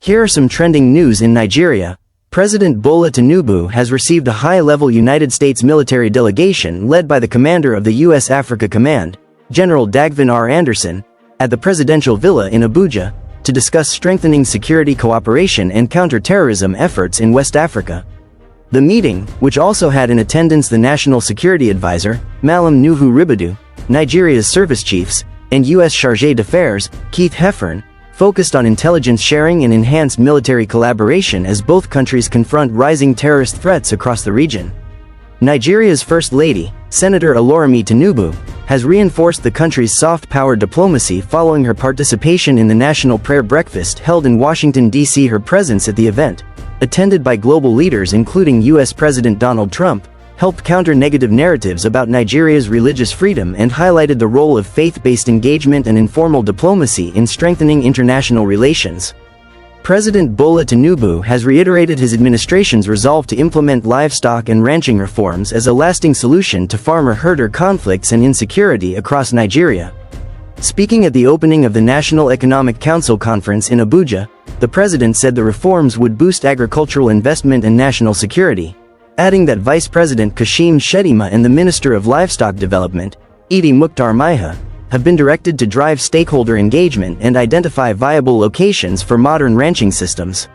Here are some trending news in Nigeria. President Bola Tinubu has received a high-level United States military delegation led by the commander of the U.S. Africa Command, General Dagvin R. at the presidential villa in Abuja, to discuss strengthening security cooperation and counterterrorism efforts in West Africa. The meeting, which also had in attendance the National Security Advisor, Malam Nuhu Ribadu, Nigeria's service chiefs, and U.S. Chargé d'Affaires, Keith Heffern, focused on intelligence sharing and enhanced military collaboration as both countries confront rising terrorist threats across the region. Nigeria's First Lady, Senator Olorunmi Tinubu, has reinforced the country's soft power diplomacy following her participation in the National Prayer Breakfast held in Washington, D.C. Her presence at the event, attended by global leaders including U.S. President Donald Trump, helped counter negative narratives about Nigeria's religious freedom and highlighted the role of faith-based engagement and informal diplomacy in strengthening international relations. President Bola Tinubu has reiterated his administration's resolve to implement livestock and ranching reforms as a lasting solution to farmer-herder conflicts and insecurity across Nigeria. Speaking at the opening of the National Economic Council Conference in Abuja, the president said the reforms would boost agricultural investment and national security, adding that Vice President Kashim Shettima and the Minister of Livestock Development, Idi Mukhtar Maiha, have been directed to drive stakeholder engagement and identify viable locations for modern ranching systems.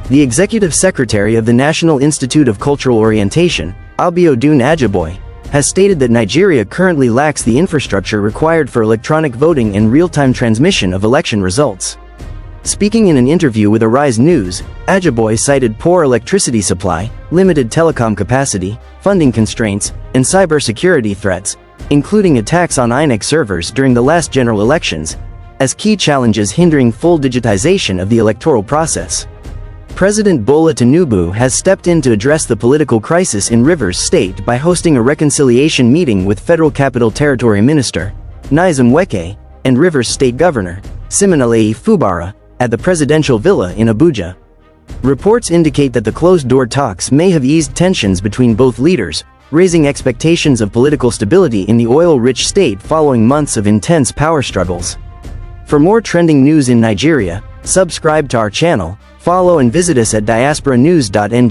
The Executive Secretary of the National Institute of Cultural Orientation, Abiodun Ajiboye, has stated that Nigeria currently lacks the infrastructure required for electronic voting and real-time transmission of election results. Speaking in an interview with Arise News, Ajiboye cited poor electricity supply, limited telecom capacity, funding constraints, and cybersecurity threats, including attacks on INEC servers during the last general elections, as key challenges hindering full digitization of the electoral process. President Bola Tinubu has stepped in to address the political crisis in Rivers State by hosting a reconciliation meeting with Federal Capital Territory Minister, Nyesom Wike, and Rivers State Governor, Siminalayi Fubara, at the presidential villa in Abuja. Reports indicate that the closed-door talks may have eased tensions between both leaders, raising expectations of political stability in the oil-rich state following months of intense power struggles. For more trending news in Nigeria, subscribe to our channel, follow and visit us at DiasporaNews.ng.